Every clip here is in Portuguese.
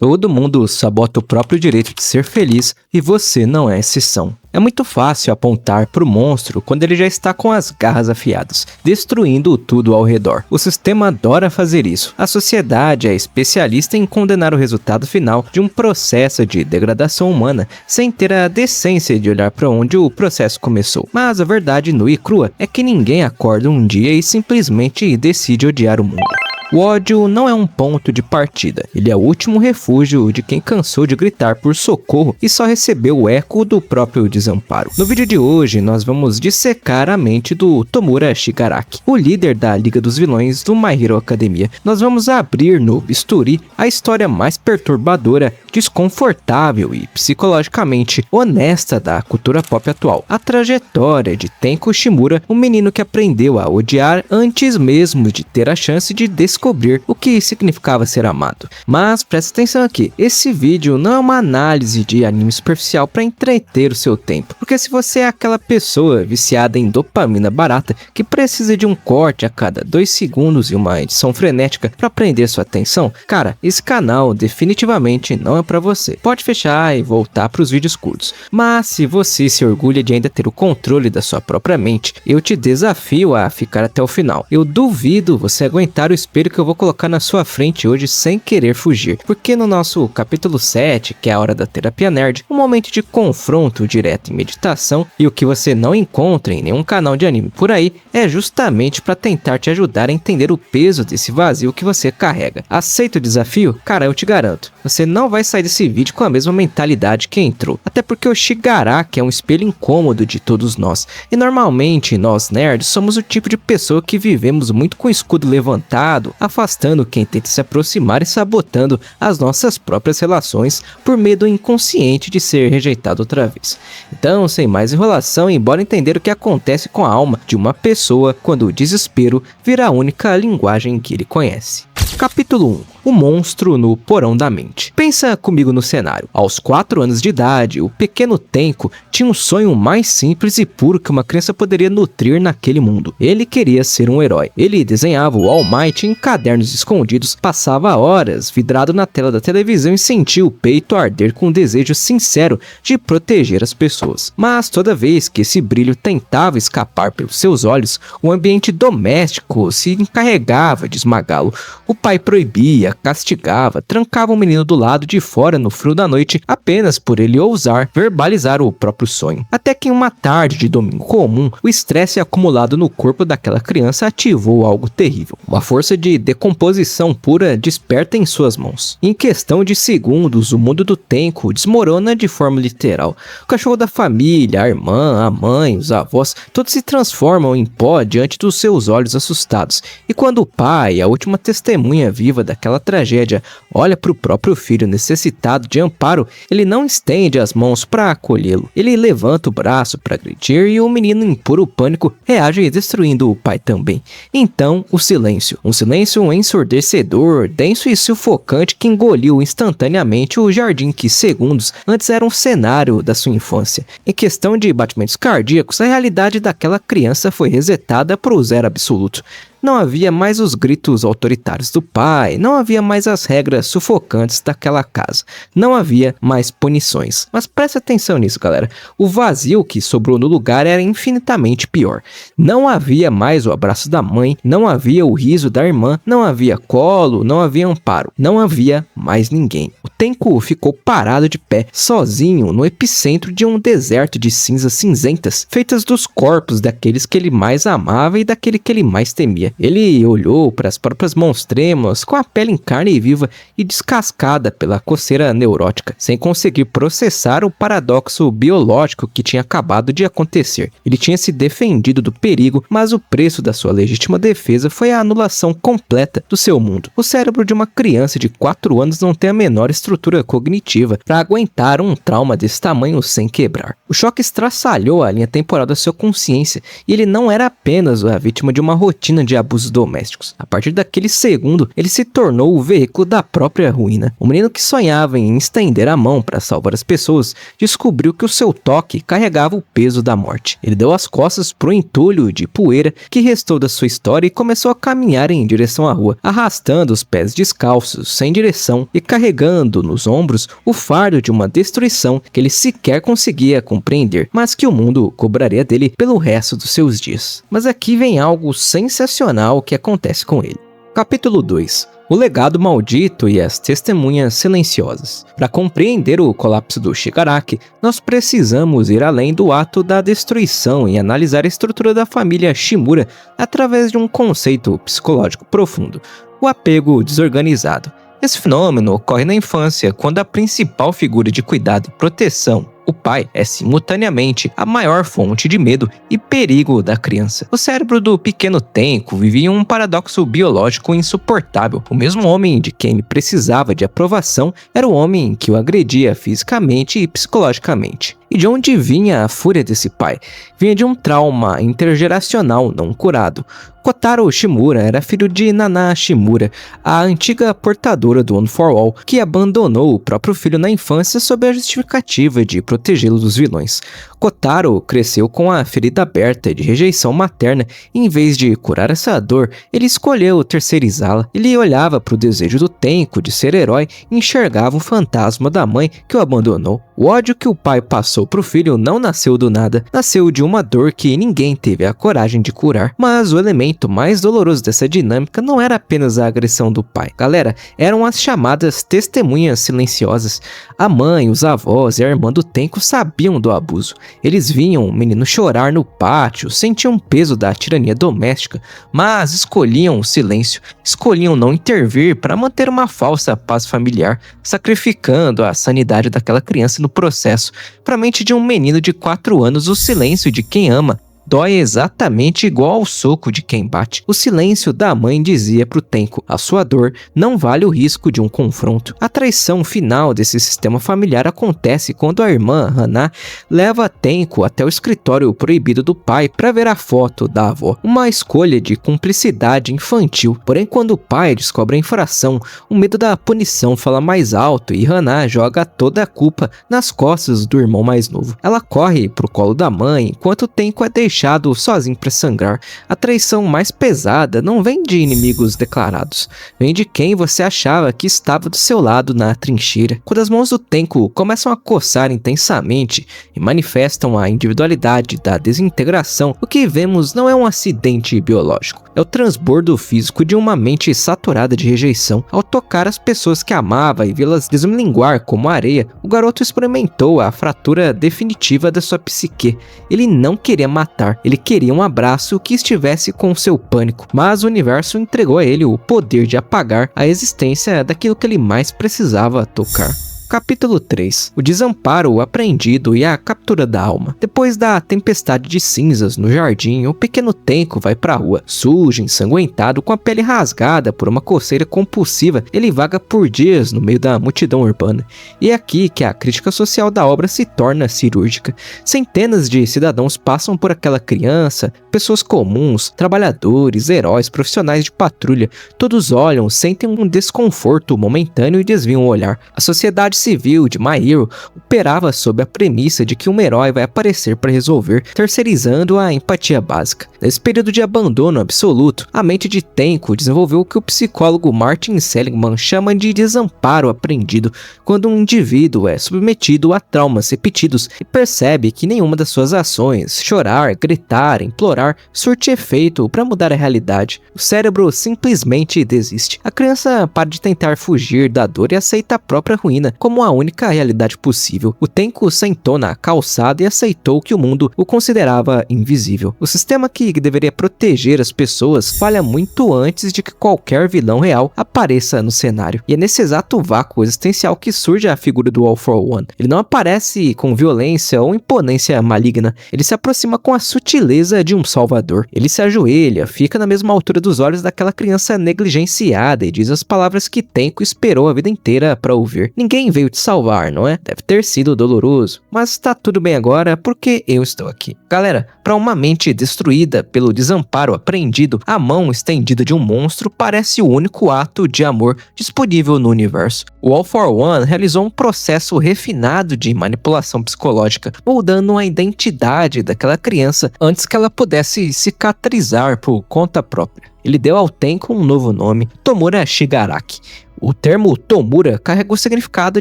Todo mundo sabota o próprio direito de ser feliz e você não é exceção. É muito fácil apontar para o monstro quando ele já está com as garras afiadas, destruindo tudo ao redor. O sistema adora fazer isso. A sociedade é especialista em condenar o resultado final de um processo de degradação humana, sem ter a decência de olhar para onde o processo começou. Mas a verdade nua e crua é que ninguém acorda um dia e simplesmente decide odiar o mundo. O ódio não é um ponto de partida, ele é o último refúgio de quem cansou de gritar por socorro e só recebeu o eco do próprio desamparo. No vídeo de hoje, nós vamos dissecar a mente do Tomura Shigaraki, o líder da Liga dos Vilões do My Hero Academia. Nós vamos abrir no bisturi a história mais perturbadora, desconfortável e psicologicamente honesta da cultura pop atual. A trajetória de Tenko Shimura, um menino que aprendeu a odiar antes mesmo de ter a chance de descobrir o que significava ser amado. Mas presta atenção aqui, esse vídeo não é uma análise de anime superficial para entreter o seu tempo, porque se você é aquela pessoa viciada em dopamina barata que precisa de um corte a cada 2 segundos e uma edição frenética para prender sua atenção, cara, esse canal definitivamente não é para você. Pode fechar e voltar para os vídeos curtos. Mas se você se orgulha de ainda ter o controle da sua própria mente, eu te desafio a ficar até o final. Eu duvido você aguentar o espelho que eu vou colocar na sua frente hoje sem querer fugir, porque no nosso capítulo 7, que é a hora da terapia nerd, um momento de confronto direto e meditação, e o que você não encontra em nenhum canal de anime por aí, é justamente para tentar te ajudar a entender o peso desse vazio que você carrega. Aceita o desafio? Cara, eu te garanto, você não vai sair desse vídeo com a mesma mentalidade que entrou, até porque o Shigaraki é um espelho incômodo de todos nós, e normalmente nós nerds somos o tipo de pessoa que vivemos muito com o escudo levantado, afastando quem tenta se aproximar e sabotando as nossas próprias relações por medo inconsciente de ser rejeitado outra vez. Então, sem mais enrolação, embora entender o que acontece com a alma de uma pessoa quando o desespero vira a única linguagem que ele conhece. Capítulo 1. O monstro no porão da mente. Pensa comigo no cenário. Aos 4 anos de idade, o pequeno Tenko tinha um sonho mais simples e puro que uma criança poderia nutrir naquele mundo. Ele queria ser um herói. Ele desenhava o All Might em cadernos escondidos, passava horas vidrado na tela da televisão e sentia o peito arder com um desejo sincero de proteger as pessoas. Mas toda vez que esse brilho tentava escapar pelos seus olhos, o ambiente doméstico se encarregava de esmagá-lo. O pai proibia, castigava, trancava o menino do lado de fora no frio da noite apenas por ele ousar verbalizar o próprio sonho. Até que em uma tarde de domingo comum, o estresse acumulado no corpo daquela criança ativou algo terrível. Uma força de decomposição pura desperta em suas mãos. Em questão de segundos, o mundo do Tenko desmorona de forma literal. O cachorro da família, a irmã, a mãe, os avós, todos se transformam em pó diante dos seus olhos assustados. E quando o pai, a última testemunha viva daquela tragédia, olha para o próprio filho necessitado de amparo, ele não estende as mãos para acolhê-lo. Ele levanta o braço para agredir e o menino, em puro pânico, reage destruindo o pai também. Então, o silêncio. Um silêncio ensurdecedor, denso e sufocante que engoliu instantaneamente o jardim que segundos antes era um cenário da sua infância. Em questão de batimentos cardíacos, a realidade daquela criança foi resetada para o zero absoluto. Não havia mais os gritos autoritários do pai, não havia mais as regras sufocantes daquela casa, não havia mais punições. Mas preste atenção nisso, galera, o vazio que sobrou no lugar era infinitamente pior. Não havia mais o abraço da mãe, não havia o riso da irmã, não havia colo, não havia amparo, não havia mais ninguém. O Tenko ficou parado de pé, sozinho, no epicentro de um deserto de cinzas cinzentas, feitas dos corpos daqueles que ele mais amava e daquele que ele mais temia. Ele olhou para as próprias mãos trêmulas, com a pele em carne viva e descascada pela coceira neurótica, sem conseguir processar o paradoxo biológico que tinha acabado de acontecer. Ele tinha se defendido do perigo, mas o preço da sua legítima defesa foi a anulação completa do seu mundo. O cérebro de uma criança de 4 anos não tem a menor estrutura cognitiva para aguentar um trauma desse tamanho sem quebrar. O choque estraçalhou a linha temporal da sua consciência e ele não era apenas a vítima de uma rotina de abusos domésticos. A partir daquele segundo, ele se tornou o veículo da própria ruína. O menino que sonhava em estender a mão para salvar as pessoas, descobriu que o seu toque carregava o peso da morte. Ele deu as costas pro entulho de poeira que restou da sua história e começou a caminhar em direção à rua, arrastando os pés descalços, sem direção e carregando carregando nos ombros o fardo de uma destruição que ele sequer conseguia compreender, mas que o mundo cobraria dele pelo resto dos seus dias. Mas aqui vem algo sensacional que acontece com ele. Capítulo 2. O legado maldito e as testemunhas silenciosas. Para compreender o colapso do Shigaraki, nós precisamos ir além do ato da destruição e analisar a estrutura da família Shimura através de um conceito psicológico profundo: o apego desorganizado. Esse fenômeno ocorre na infância, quando a principal figura de cuidado e proteção, o pai, é simultaneamente a maior fonte de medo e perigo da criança. O cérebro do pequeno Tenko vivia um paradoxo biológico insuportável. O mesmo homem de quem ele precisava de aprovação era o homem que o agredia fisicamente e psicologicamente. E de onde vinha a fúria desse pai? Vinha de um trauma intergeracional não curado. Kotaro Shimura era filho de Nana Shimura, a antiga portadora do One for All, que abandonou o próprio filho na infância sob a justificativa de protegê-lo dos vilões. Kotaro cresceu com a ferida aberta de rejeição materna e, em vez de curar essa dor, ele escolheu terceirizá-la. Ele olhava para o desejo do Tenko de ser herói e enxergava o fantasma da mãe que o abandonou. O ódio que o pai passou para o filho não nasceu do nada, nasceu de uma dor que ninguém teve a coragem de curar. Mas o elemento mais doloroso dessa dinâmica não era apenas a agressão do pai. Galera, eram as chamadas testemunhas silenciosas. A mãe, os avós e a irmã do Tenko sabiam do abuso. Eles viam o menino chorar no pátio, sentiam o peso da tirania doméstica, mas escolhiam o silêncio, escolhiam não intervir para manter uma falsa paz familiar, sacrificando a sanidade daquela criança no processo. Para a mente de um menino de 4 anos, o silêncio de quem ama dói exatamente igual ao soco de quem bate. O silêncio da mãe dizia pro Tenko: a sua dor não vale o risco de um confronto. A traição final desse sistema familiar acontece quando a irmã Hana leva Tenko até o escritório proibido do pai para ver a foto da avó. Uma escolha de cumplicidade infantil. Porém, quando o pai descobre a infração, o medo da punição fala mais alto e Hana joga toda a culpa nas costas do irmão mais novo. Ela corre pro colo da mãe enquanto Tenko é deixado sozinho para sangrar. A traição mais pesada não vem de inimigos declarados, vem de quem você achava que estava do seu lado na trincheira. Quando as mãos do Tenko começam a coçar intensamente e manifestam a individualidade da desintegração, o que vemos não é um acidente biológico, é o transbordo físico de uma mente saturada de rejeição. Ao tocar as pessoas que amava e vê-las desminguar como areia, o garoto experimentou a fratura definitiva da sua psique. Ele não queria matar, ele queria um abraço que estivesse com seu pânico, mas o universo entregou a ele o poder de apagar a existência daquilo que ele mais precisava tocar. Capítulo 3. O desamparo apreendido e a captura da alma. Depois da tempestade de cinzas no jardim, o pequeno Tenko vai pra rua. Sujo, ensanguentado, com a pele rasgada por uma coceira compulsiva, ele vaga por dias no meio da multidão urbana. E é aqui que a crítica social da obra se torna cirúrgica. Centenas de cidadãos passam por aquela criança, pessoas comuns, trabalhadores, heróis, profissionais de patrulha. Todos olham, sentem um desconforto momentâneo e desviam o olhar. A sociedade civil de My Hero operava sob a premissa de que um herói vai aparecer para resolver, terceirizando a empatia básica. Nesse período de abandono absoluto, a mente de Tenko desenvolveu o que o psicólogo Martin Seligman chama de desamparo aprendido, quando um indivíduo é submetido a traumas repetidos e percebe que nenhuma das suas ações, chorar, gritar, implorar, surte efeito para mudar a realidade. O cérebro simplesmente desiste. A criança para de tentar fugir da dor e aceita a própria ruína como a única realidade possível. O Tenko sentou na calçada e aceitou que o mundo o considerava invisível. O sistema que deveria proteger as pessoas falha muito antes de que qualquer vilão real apareça no cenário. E é nesse exato vácuo existencial que surge a figura do All for One. Ele não aparece com violência ou imponência maligna. Ele se aproxima com a sutileza de um salvador. Ele se ajoelha, fica na mesma altura dos olhos daquela criança negligenciada e diz as palavras que Tenko esperou a vida inteira para ouvir. Ninguém veio te salvar, não é? Deve ter sido doloroso, mas tá tudo bem agora porque eu estou aqui. Galera, para uma mente destruída pelo desamparo apreendido, a mão estendida de um monstro parece o único ato de amor disponível no universo. O All for One realizou um processo refinado de manipulação psicológica, moldando a identidade daquela criança antes que ela pudesse cicatrizar por conta própria. Ele deu ao Tenko um novo nome, Tomura Shigaraki. O termo Tomura carrega o significado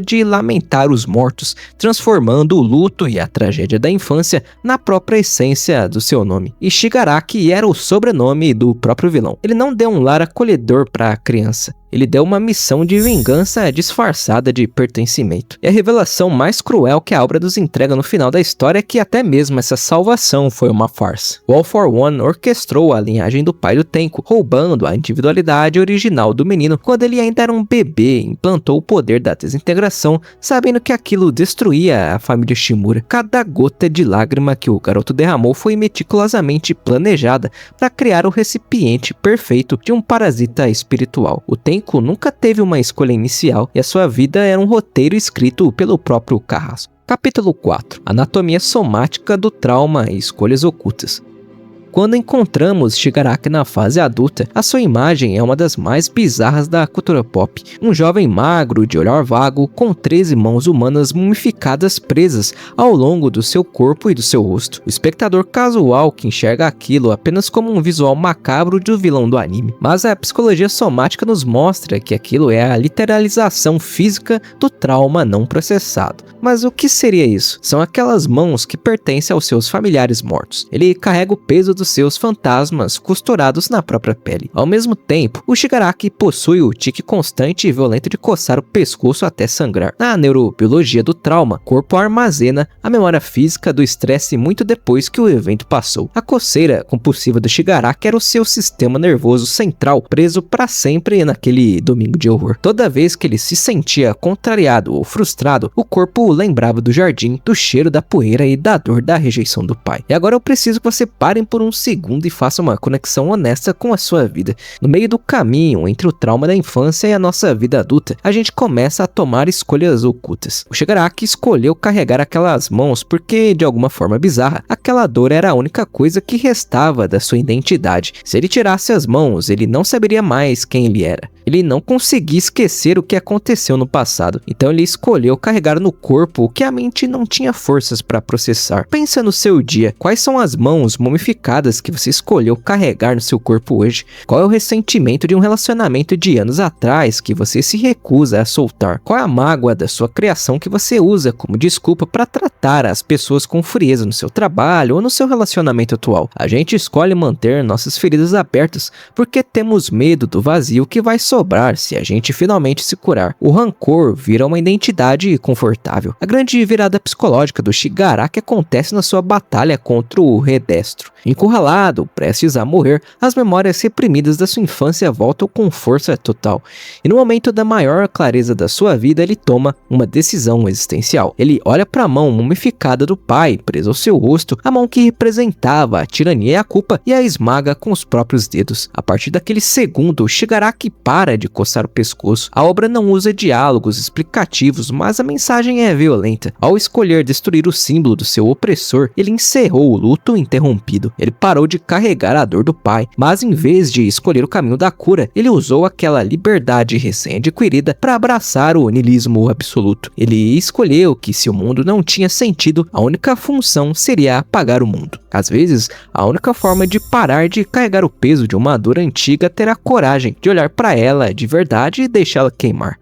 de lamentar os mortos, transformando o luto e a tragédia da infância na própria essência do seu nome. E Shigaraki era o sobrenome do próprio vilão. Ele não deu um lar acolhedor para a criança. Ele deu uma missão de vingança disfarçada de pertencimento. E a revelação mais cruel que a obra nos entrega no final da história é que até mesmo essa salvação foi uma farsa. O All for One orquestrou a linhagem do pai do Tenko, roubando a individualidade original do menino quando ele ainda era um bebê e implantou o poder da desintegração, sabendo que aquilo destruía a família Shimura. Cada gota de lágrima que o garoto derramou foi meticulosamente planejada para criar o recipiente perfeito de um parasita espiritual. O Tenko nunca teve uma escolha inicial e a sua vida era um roteiro escrito pelo próprio Carrasco. Capítulo 4. Anatomia somática do trauma e escolhas ocultas. Quando encontramos Shigaraki na fase adulta, a sua imagem é uma das mais bizarras da cultura pop. Um jovem magro, de olhar vago, com 13 mãos humanas mumificadas presas ao longo do seu corpo e do seu rosto. O espectador casual que enxerga aquilo apenas como um visual macabro do vilão do anime. Mas a psicologia somática nos mostra que aquilo é a literalização física do trauma não processado. Mas o que seria isso? São aquelas mãos que pertencem aos seus familiares mortos. Ele carrega o peso dos seus fantasmas costurados na própria pele. Ao mesmo tempo, o Shigaraki possui o tique constante e violento de coçar o pescoço até sangrar. Na neurobiologia do trauma, o corpo armazena a memória física do estresse muito depois que o evento passou. A coceira compulsiva do Shigaraki era o seu sistema nervoso central preso para sempre naquele domingo de horror. Toda vez que ele se sentia contrariado ou frustrado, o corpo lembrava do jardim, do cheiro da poeira e da dor da rejeição do pai. E agora eu preciso que você parem por um segundo e façam uma conexão honesta com a sua vida. No meio do caminho entre o trauma da infância e a nossa vida adulta, a gente começa a tomar escolhas ocultas. O Shigaraki escolheu carregar aquelas mãos porque, de alguma forma bizarra, aquela dor era a única coisa que restava da sua identidade. Se ele tirasse as mãos, ele não saberia mais quem ele era. Ele não conseguia esquecer o que aconteceu no passado, então ele escolheu carregar no corpo o que a mente não tinha forças para processar. Pensa no seu dia, quais são as mãos mumificadas que você escolheu carregar no seu corpo hoje? Qual é o ressentimento de um relacionamento de anos atrás que você se recusa a soltar? Qual é a mágoa da sua criação que você usa como desculpa para tratar as pessoas com frieza no seu trabalho ou no seu relacionamento atual? A gente escolhe manter nossas feridas abertas porque temos medo do vazio que vai sobrar se a gente finalmente se curar. O rancor vira uma identidade confortável. A grande virada psicológica do Shigaraki acontece na sua batalha contra o Redestro. Encurralado, prestes a morrer, as memórias reprimidas da sua infância voltam com força total. E no momento da maior clareza da sua vida, ele toma uma decisão existencial. Ele olha para a mão mumificada do pai, presa ao seu rosto, a mão que representava a tirania e a culpa, e a esmaga com os próprios dedos. A partir daquele segundo, Shigaraki para de coçar o pescoço. A obra não usa diálogos explicativos, mas a mensagem é violenta. Ao escolher destruir o símbolo do seu opressor, ele encerrou o luto interrompido. Ele parou de carregar a dor do pai, mas em vez de escolher o caminho da cura, ele usou aquela liberdade recém-adquirida para abraçar o niilismo absoluto. Ele escolheu que, se o mundo não tinha sentido, a única função seria apagar o mundo. Às vezes, a única forma de parar de carregar o peso de uma dor antiga é ter a coragem de olhar para ela de verdade e deixá-la queimar.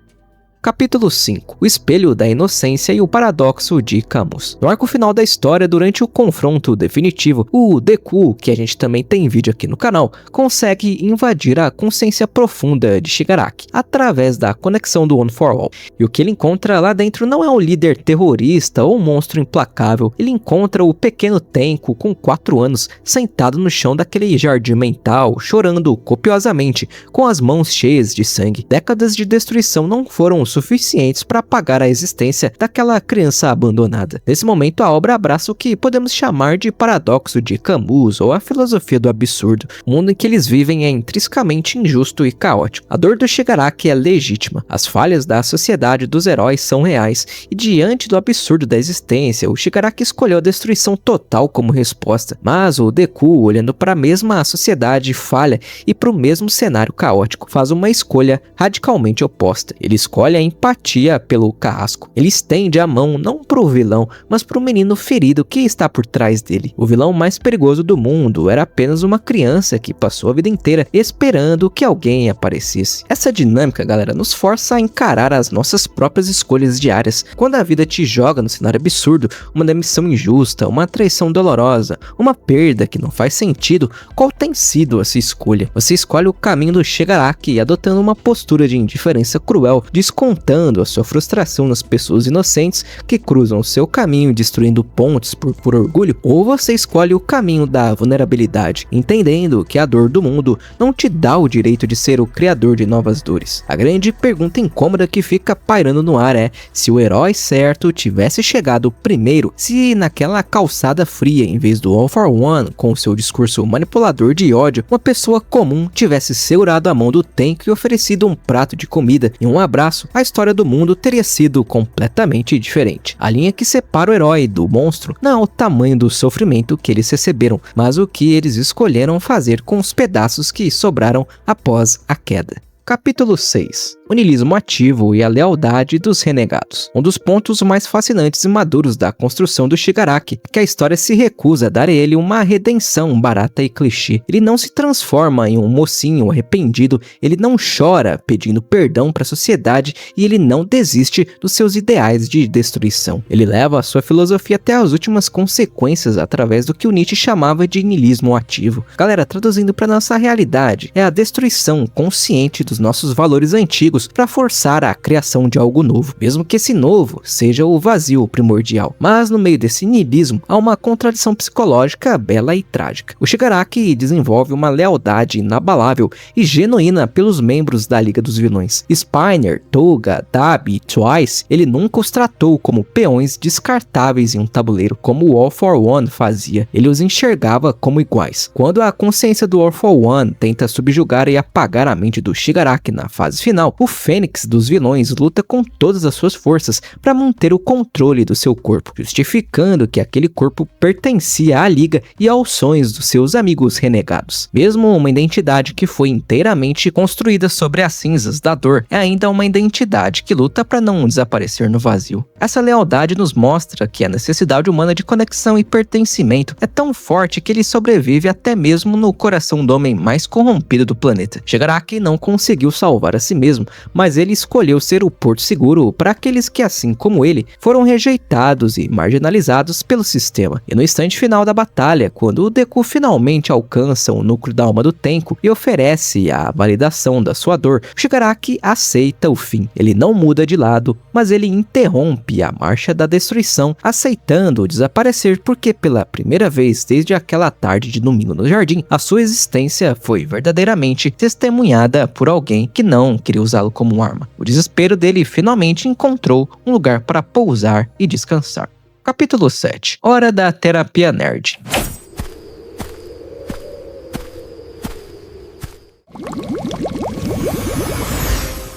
Capítulo 5. O espelho da inocência e o paradoxo de Camus. No arco final da história, durante o confronto definitivo, o Deku, que a gente também tem vídeo aqui no canal, consegue invadir a consciência profunda de Shigaraki, através da conexão do One for All. E o que ele encontra lá dentro não é um líder terrorista ou um monstro implacável, ele encontra o pequeno Tenko com 4 anos, sentado no chão daquele jardim mental, chorando copiosamente, com as mãos cheias de sangue. Décadas de destruição não foram suficientes para apagar a existência daquela criança abandonada. Nesse momento, a obra abraça o que podemos chamar de paradoxo de Camus ou a filosofia do absurdo. O mundo em que eles vivem é intrinsecamente injusto e caótico. A dor do Shigaraki é legítima. As falhas da sociedade dos heróis são reais. E diante do absurdo da existência, o Shigaraki escolheu a destruição total como resposta. Mas o Deku, olhando para a mesma sociedade falha e para o mesmo cenário caótico, faz uma escolha radicalmente oposta. Ele escolhe a empatia pelo carrasco. Ele estende a mão não pro vilão, mas pro menino ferido que está por trás dele. O vilão mais perigoso do mundo era apenas uma criança que passou a vida inteira esperando que alguém aparecesse. Essa dinâmica, galera, nos força a encarar as nossas próprias escolhas diárias. Quando a vida te joga no cenário absurdo, uma demissão injusta, uma traição dolorosa, uma perda que não faz sentido, qual tem sido a sua escolha? Você escolhe o caminho do Shigaraki, adotando uma postura de indiferença cruel, descontando a sua frustração nas pessoas inocentes que cruzam o seu caminho, destruindo pontes por orgulho, ou você escolhe o caminho da vulnerabilidade, entendendo que a dor do mundo não te dá o direito de ser o criador de novas dores. A grande pergunta incômoda que fica pairando no ar é: se o herói certo tivesse chegado primeiro, se naquela calçada fria, em vez do All for One, com seu discurso manipulador de ódio, uma pessoa comum tivesse segurado a mão do Tenko e oferecido um prato de comida e um abraço, a história do mundo teria sido completamente diferente. A linha que separa o herói do monstro não é o tamanho do sofrimento que eles receberam, mas o que eles escolheram fazer com os pedaços que sobraram após a queda. Capítulo 6. O niilismo ativo e a lealdade dos renegados. Um dos pontos mais fascinantes e maduros da construção do Shigaraki é que a história se recusa a dar a ele uma redenção barata e clichê. Ele não se transforma em um mocinho arrependido, ele não chora pedindo perdão para a sociedade e ele não desiste dos seus ideais de destruição. Ele leva a sua filosofia até as últimas consequências através do que o Nietzsche chamava de niilismo ativo. Galera, traduzindo para nossa realidade, é a destruição consciente dos nossos valores antigos para forçar a criação de algo novo, mesmo que esse novo seja o vazio primordial. Mas no meio desse niilismo há uma contradição psicológica bela e trágica. O Shigaraki desenvolve uma lealdade inabalável e genuína pelos membros da Liga dos Vilões. Spiner, Toga, Dabi e Twice, ele nunca os tratou como peões descartáveis em um tabuleiro, como o All for One fazia. Ele os enxergava como iguais. Quando a consciência do All for One tenta subjugar e apagar a mente do Shigaraki na fase final, o Fênix dos vilões luta com todas as suas forças para manter o controle do seu corpo, justificando que aquele corpo pertencia à Liga e aos sonhos dos seus amigos renegados. Mesmo uma identidade que foi inteiramente construída sobre as cinzas da dor, é ainda uma identidade que luta para não desaparecer no vazio. Essa lealdade nos mostra que a necessidade humana de conexão e pertencimento é tão forte que ele sobrevive até mesmo no coração do homem mais corrompido do planeta. Shigaraki não conseguiu salvar a si mesmo, mas ele escolheu ser o porto seguro para aqueles que, assim como ele, foram rejeitados e marginalizados pelo sistema. E no instante final da batalha, quando o Deku finalmente alcança o núcleo da alma do Tenko e oferece a validação da sua dor, Shigaraki aceita o fim. Ele não muda de lado, mas ele interrompe a marcha da destruição, aceitando desaparecer porque pela primeira vez desde aquela tarde de domingo no jardim, a sua existência foi verdadeiramente testemunhada por alguém que não queria usá-lo como arma. O desespero dele finalmente encontrou um lugar para pousar e descansar. Capítulo 7. Hora da terapia nerd.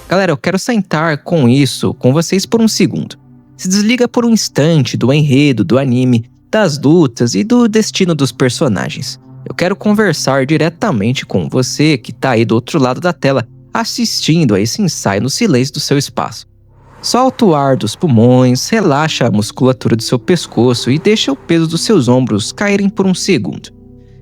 Galera, eu quero sentar com isso com vocês por um segundo. Se desliga por um instante do enredo, do anime, das lutas e do destino dos personagens. Eu quero conversar diretamente com você que tá aí do outro lado da tela, assistindo a esse ensaio no silêncio do seu espaço. Solta o ar dos pulmões, relaxa a musculatura do seu pescoço e deixa o peso dos seus ombros caírem por um segundo.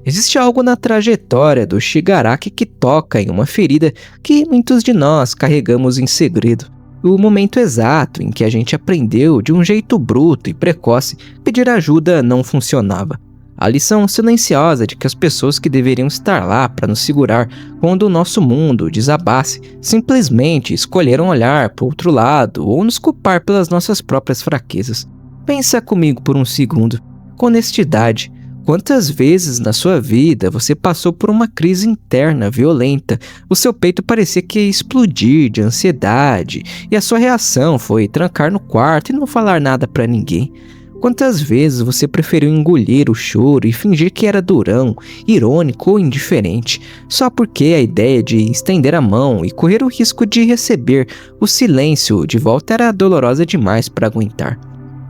Existe algo na trajetória do Shigaraki que toca em uma ferida que muitos de nós carregamos em segredo. O momento exato em que a gente aprendeu de um jeito bruto e precoce pedir ajuda não funcionava. A lição silenciosa de que as pessoas que deveriam estar lá para nos segurar quando o nosso mundo desabasse simplesmente escolheram olhar para o outro lado ou nos culpar pelas nossas próprias fraquezas. Pensa comigo por um segundo, com honestidade. Quantas vezes na sua vida você passou por uma crise interna violenta, o seu peito parecia que ia explodir de ansiedade e a sua reação foi trancar no quarto e não falar nada para ninguém? Quantas vezes você preferiu engolir o choro e fingir que era durão, irônico ou indiferente, só porque a ideia de estender a mão e correr o risco de receber o silêncio de volta era dolorosa demais para aguentar?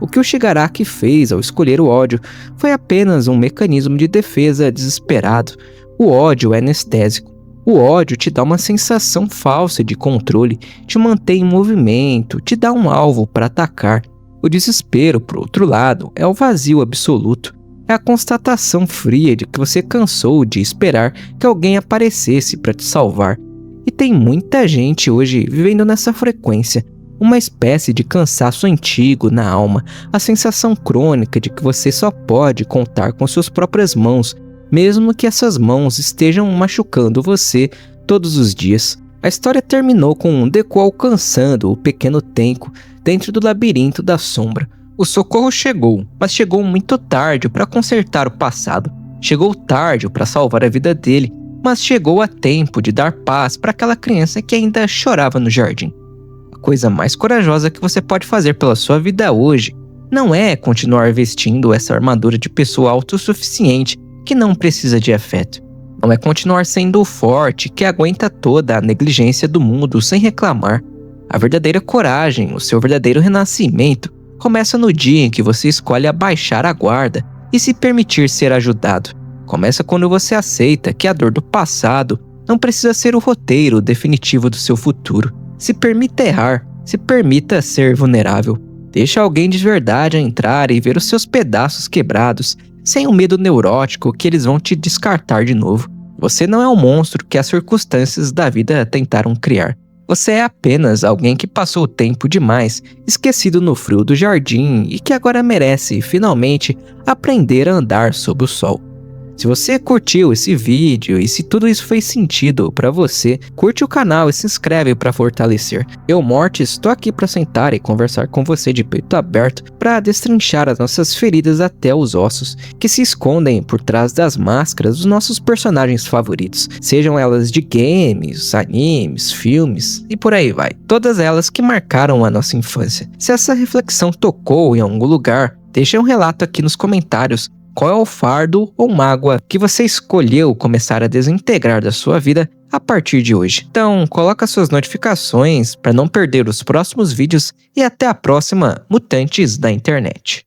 O que o Shigaraki fez ao escolher o ódio foi apenas um mecanismo de defesa desesperado. O ódio é anestésico. O ódio te dá uma sensação falsa de controle, te mantém em movimento, te dá um alvo para atacar. O desespero, por outro lado, é o vazio absoluto. É a constatação fria de que você cansou de esperar que alguém aparecesse para te salvar. E tem muita gente hoje vivendo nessa frequência, uma espécie de cansaço antigo na alma, a sensação crônica de que você só pode contar com suas próprias mãos, mesmo que essas mãos estejam machucando você todos os dias. A história terminou com Deku alcançando o pequeno Tenko dentro do labirinto da sombra. O socorro chegou, mas chegou muito tarde para consertar o passado. Chegou tarde para salvar a vida dele, mas chegou a tempo de dar paz para aquela criança que ainda chorava no jardim. A coisa mais corajosa que você pode fazer pela sua vida hoje não é continuar vestindo essa armadura de pessoa autossuficiente que não precisa de afeto. Não é continuar sendo o forte que aguenta toda a negligência do mundo sem reclamar. A verdadeira coragem, o seu verdadeiro renascimento, começa no dia em que você escolhe abaixar a guarda e se permitir ser ajudado. Começa quando você aceita que a dor do passado não precisa ser o roteiro definitivo do seu futuro. Se permita errar, se permita ser vulnerável. Deixa alguém de verdade entrar e ver os seus pedaços quebrados, sem o medo neurótico que eles vão te descartar de novo. Você não é o monstro que as circunstâncias da vida tentaram criar. Você é apenas alguém que passou o tempo demais esquecido no frio do jardim e que agora merece, finalmente, aprender a andar sob o sol. Se você curtiu esse vídeo e se tudo isso fez sentido pra você, curte o canal e se inscreve pra fortalecer. Eu, Mortis, tô aqui pra sentar e conversar com você de peito aberto pra destrinchar as nossas feridas até os ossos, que se escondem por trás das máscaras dos nossos personagens favoritos, sejam elas de games, animes, filmes e por aí vai. Todas elas que marcaram a nossa infância. Se essa reflexão tocou em algum lugar, deixa um relato aqui nos comentários. Qual é o fardo ou mágoa que você escolheu começar a desintegrar da sua vida a partir de hoje? Então, coloca suas notificações para não perder os próximos vídeos e até a próxima, mutantes da internet.